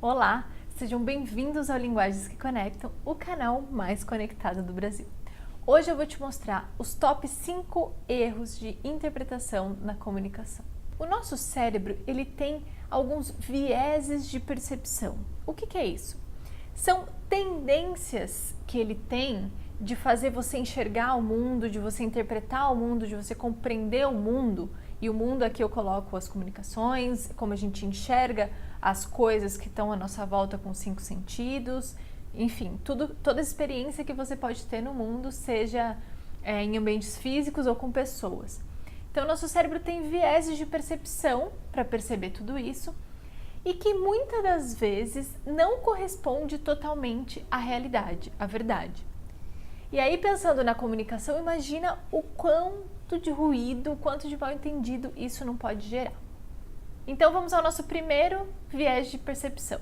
Olá, sejam bem-vindos ao Linguagens que Conectam, o canal mais conectado do Brasil. Hoje eu vou te mostrar os top 5 erros de interpretação na comunicação. O nosso cérebro, ele tem alguns vieses de percepção. O que é isso? São tendências que ele tem de fazer você enxergar o mundo, de você interpretar o mundo, de você compreender o mundo. E o mundo aqui eu coloco as comunicações, como a gente enxerga as coisas que estão à nossa volta com 5 sentidos, enfim, toda experiência que você pode ter no mundo, seja em ambientes físicos ou com pessoas. Então, nosso cérebro tem vieses de percepção para perceber tudo isso e que muitas das vezes não corresponde totalmente à realidade, à verdade. E aí, pensando na comunicação, imagina o quanto de ruído, o quanto de mal entendido isso não pode gerar. Então, vamos ao nosso primeiro viés de percepção,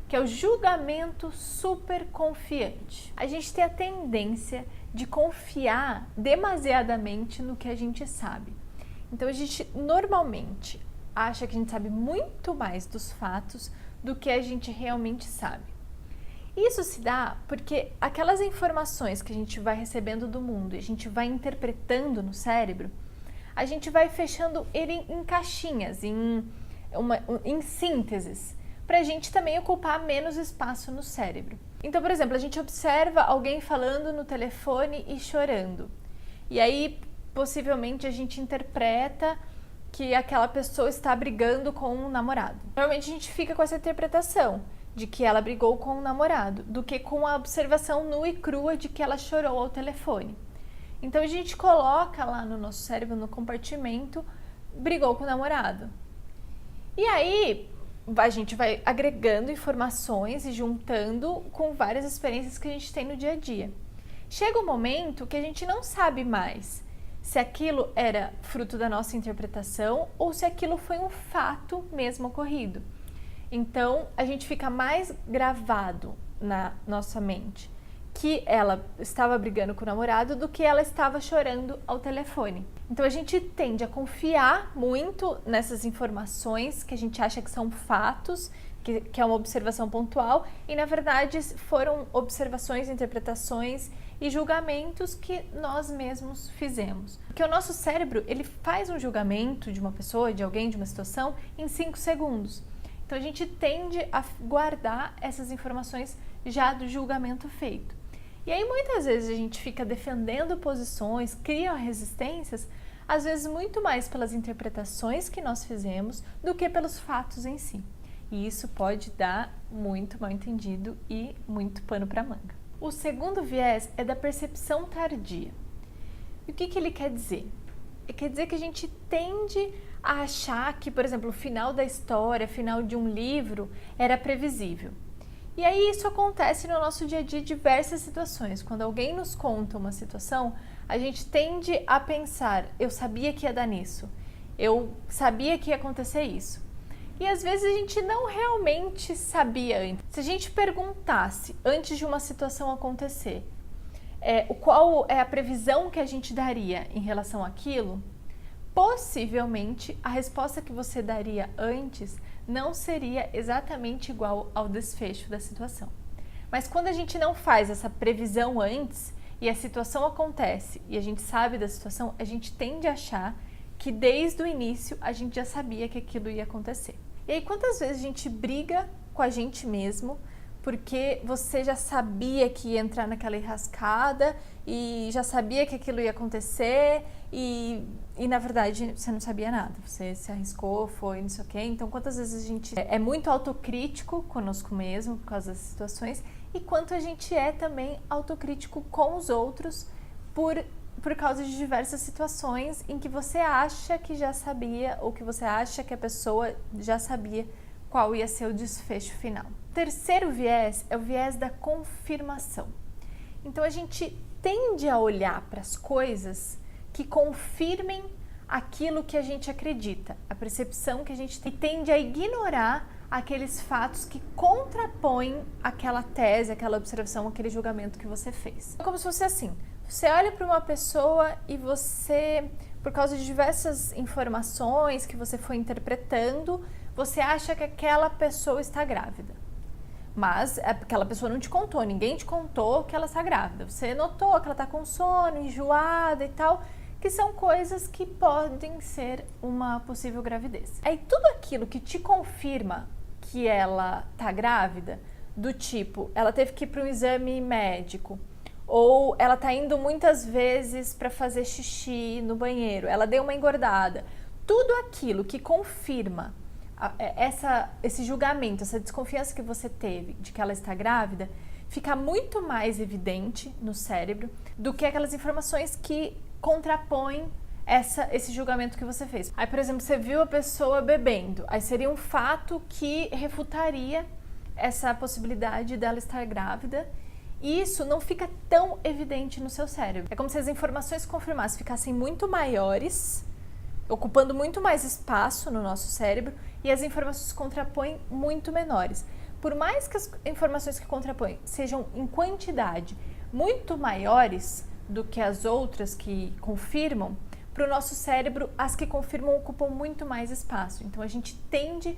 que é o julgamento super confiante. A gente tem a tendência de confiar demasiadamente no que a gente sabe. Então, a gente normalmente acha que a gente sabe muito mais dos fatos do que a gente realmente sabe. Isso se dá porque aquelas informações que a gente vai recebendo do mundo e a gente vai interpretando no cérebro, a gente vai fechando ele em caixinhas, em sínteses, para a gente também ocupar menos espaço no cérebro. Então, por exemplo, a gente observa alguém falando no telefone e chorando. E aí, possivelmente, a gente interpreta que aquela pessoa está brigando com um namorado. Normalmente a gente fica com essa interpretação de que ela brigou com um namorado, do que com a observação nua e crua de que ela chorou ao telefone. Então a gente coloca lá no nosso cérebro, no compartimento, brigou com o namorado. E aí a gente vai agregando informações e juntando com várias experiências que a gente tem no dia a dia. Chega um momento que a gente não sabe mais se aquilo era fruto da nossa interpretação ou se aquilo foi um fato mesmo ocorrido. Então, a gente fica mais gravado na nossa mente que ela estava brigando com o namorado do que ela estava chorando ao telefone. Então, a gente tende a confiar muito nessas informações que a gente acha que são fatos, que é uma observação pontual, e na verdade foram observações, interpretações e julgamentos que nós mesmos fizemos. Porque o nosso cérebro, ele faz um julgamento de uma pessoa, de alguém, de uma situação em 5 segundos. Então, a gente tende a guardar essas informações já do julgamento feito. E aí, muitas vezes, a gente fica defendendo posições, cria resistências, às vezes muito mais pelas interpretações que nós fizemos do que pelos fatos em si. E isso pode dar muito mal entendido e muito pano para manga. O segundo viés é da percepção tardia. E o que ele quer dizer? Quer dizer que a gente tende a achar que, por exemplo, o final da história, o final de um livro era previsível. E aí isso acontece no nosso dia a dia em diversas situações. Quando alguém nos conta uma situação, a gente tende a pensar, eu sabia que ia dar nisso, eu sabia que ia acontecer isso. E às vezes a gente não realmente sabia antes. Se a gente perguntasse antes de uma situação acontecer, qual é a previsão que a gente daria em relação àquilo, possivelmente a resposta que você daria antes não seria exatamente igual ao desfecho da situação. Mas quando a gente não faz essa previsão antes e a situação acontece e a gente sabe da situação, a gente tende a achar que desde o início a gente já sabia que aquilo ia acontecer. E aí, quantas vezes a gente briga com a gente mesmo porque você já sabia que ia entrar naquela enrascada e já sabia que aquilo ia acontecer e na verdade você não sabia nada, você se arriscou, foi não sei o quê. Então, quantas vezes a gente é muito autocrítico conosco mesmo por causa das situações e quanto a gente é também autocrítico com os outros por causa de diversas situações em que você acha que já sabia ou que você acha que a pessoa já sabia qual ia ser o desfecho final. O terceiro viés é o viés da confirmação. Então, a gente tende a olhar para as coisas que confirmem aquilo que a gente acredita, a percepção que a gente tem, e tende a ignorar aqueles fatos que contrapõem aquela tese, aquela observação, aquele julgamento que você fez. É como se fosse assim, você olha para uma pessoa e você, por causa de diversas informações que você foi interpretando, você acha que aquela pessoa está grávida. mas aquela pessoa não te contou, ninguém te contou que ela está grávida. Você notou que ela está com sono, enjoada e tal, que são coisas que podem ser uma possível gravidez. Aí tudo aquilo que te confirma que ela está grávida, do tipo, ela teve que ir para um exame médico, ou ela está indo muitas vezes para fazer xixi no banheiro, ela deu uma engordada, tudo aquilo que confirma esse julgamento, essa desconfiança que você teve de que ela está grávida, fica muito mais evidente no cérebro do que aquelas informações que contrapõem esse julgamento que você fez. Aí, por exemplo, você viu a pessoa bebendo, aí seria um fato que refutaria essa possibilidade dela estar grávida, e isso não fica tão evidente no seu cérebro. É como se as informações confirmadas ficassem muito maiores, ocupando muito mais espaço no nosso cérebro, e as informações que contrapõem muito menores. Por mais que as informações que contrapõem sejam em quantidade muito maiores do que as outras que confirmam, para o nosso cérebro, as que confirmam ocupam muito mais espaço. Então, a gente tende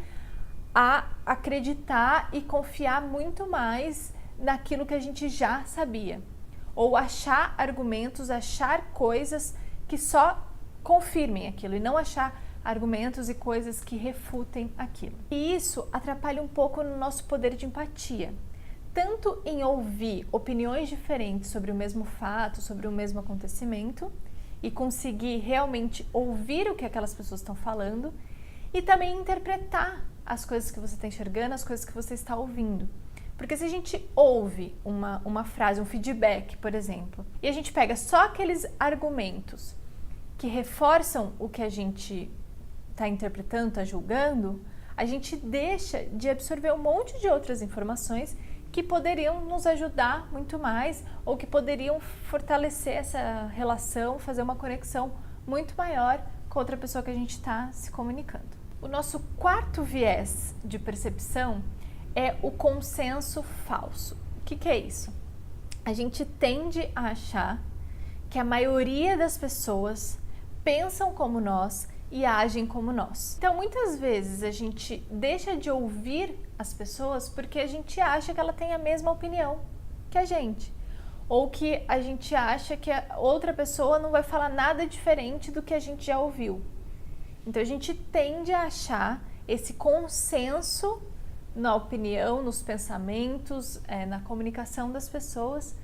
a acreditar e confiar muito mais naquilo que a gente já sabia. Ou achar argumentos, achar coisas que só confirmem aquilo e não achar argumentos e coisas que refutem aquilo. E isso atrapalha um pouco no nosso poder de empatia. Tanto em ouvir opiniões diferentes sobre o mesmo fato, sobre o mesmo acontecimento, e conseguir realmente ouvir o que aquelas pessoas estão falando, e também interpretar as coisas que você está enxergando, as coisas que você está ouvindo. Porque se a gente ouve uma frase, um feedback, por exemplo, e a gente pega só aqueles argumentos que reforçam o que a gente está interpretando, está julgando, a gente deixa de absorver um monte de outras informações que poderiam nos ajudar muito mais ou que poderiam fortalecer essa relação, fazer uma conexão muito maior com outra pessoa que a gente está se comunicando. O nosso quarto viés de percepção é o consenso falso. O que é isso? A gente tende a achar que a maioria das pessoas pensam como nós e agem como nós. Então, muitas vezes a gente deixa de ouvir as pessoas porque a gente acha que ela tem a mesma opinião que a gente. Ou que a gente acha que a outra pessoa não vai falar nada diferente do que a gente já ouviu. Então, a gente tende a achar esse consenso na opinião, nos pensamentos, na comunicação das pessoas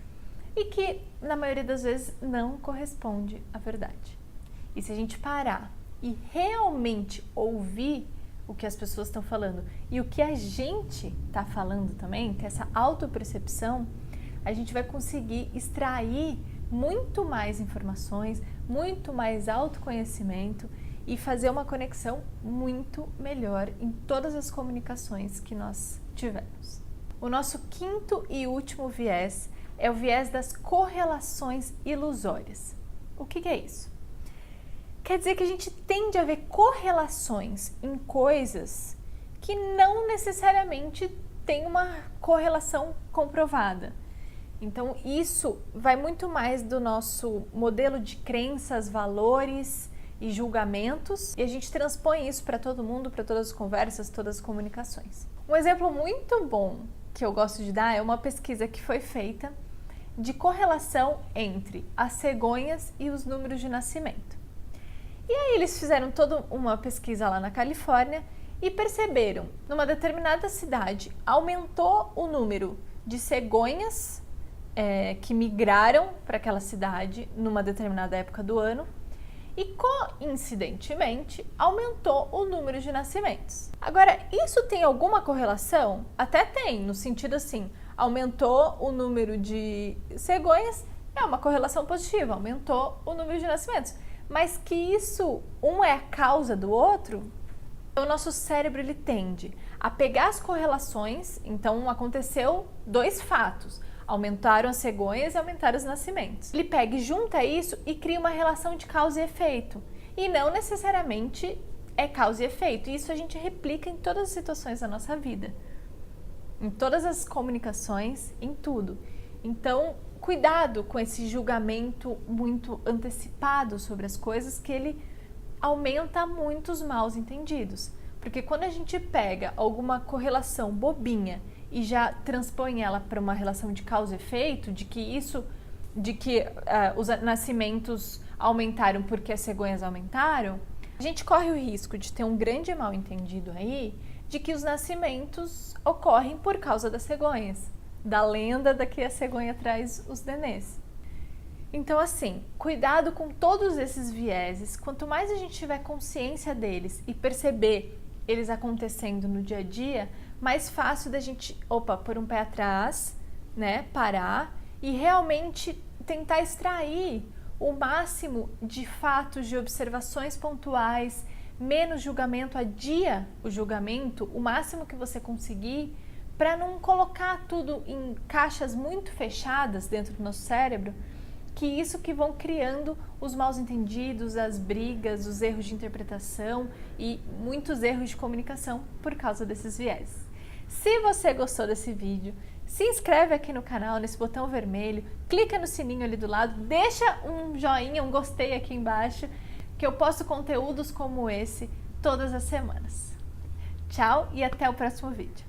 e que, na maioria das vezes, não corresponde à verdade. E se a gente parar e realmente ouvir o que as pessoas estão falando e o que a gente está falando também, que é essa autopercepção, a gente vai conseguir extrair muito mais informações, muito mais autoconhecimento e fazer uma conexão muito melhor em todas as comunicações que nós tivermos. O nosso quinto e último viés é o viés das correlações ilusórias. O que é isso? Quer dizer que a gente tende a ver correlações em coisas que não necessariamente tem uma correlação comprovada. Então, isso vai muito mais do nosso modelo de crenças, valores e julgamentos, e a gente transpõe isso para todo mundo, para todas as conversas, todas as comunicações. Um exemplo muito bom que eu gosto de dar é uma pesquisa que foi feita de correlação entre as cegonhas e os números de nascimento. E aí eles fizeram toda uma pesquisa lá na Califórnia e perceberam, numa determinada cidade, aumentou o número de cegonhas que migraram para aquela cidade numa determinada época do ano e, coincidentemente, aumentou o número de nascimentos. Agora, isso tem alguma correlação? Até tem, no sentido assim, aumentou o número de cegonhas, é uma correlação positiva, aumentou o número de nascimentos. Mas que isso, um é a causa do outro, o nosso cérebro ele tende a pegar as correlações, então aconteceu dois fatos, aumentaram as cegonhas e aumentaram os nascimentos. Ele pega e junta isso e cria uma relação de causa e efeito, e não necessariamente é causa e efeito, isso a gente replica em todas as situações da nossa vida, em todas as comunicações, em tudo. Então, cuidado com esse julgamento muito antecipado sobre as coisas, que ele aumenta muito os maus entendidos. Porque quando a gente pega alguma correlação bobinha e já transpõe ela para uma relação de causa e efeito, de que os nascimentos aumentaram porque as cegonhas aumentaram, a gente corre o risco de ter um grande mal-entendido aí de que os nascimentos ocorrem por causa das cegonhas, da lenda da que a cegonha traz os nenês. Então, assim, cuidado com todos esses vieses. Quanto mais a gente tiver consciência deles e perceber eles acontecendo no dia a dia, mais fácil da gente, pôr um pé atrás, né, parar e realmente tentar extrair o máximo de fatos, de observações pontuais, menos julgamento, adia o julgamento, o máximo que você conseguir, para não colocar tudo em caixas muito fechadas dentro do nosso cérebro, que isso que vão criando os mal-entendidos, as brigas, os erros de interpretação e muitos erros de comunicação por causa desses vieses. Se você gostou desse vídeo, se inscreve aqui no canal, nesse botão vermelho, clica no sininho ali do lado, deixa um joinha, um gostei aqui embaixo, que eu posto conteúdos como esse todas as semanas. Tchau e até o próximo vídeo.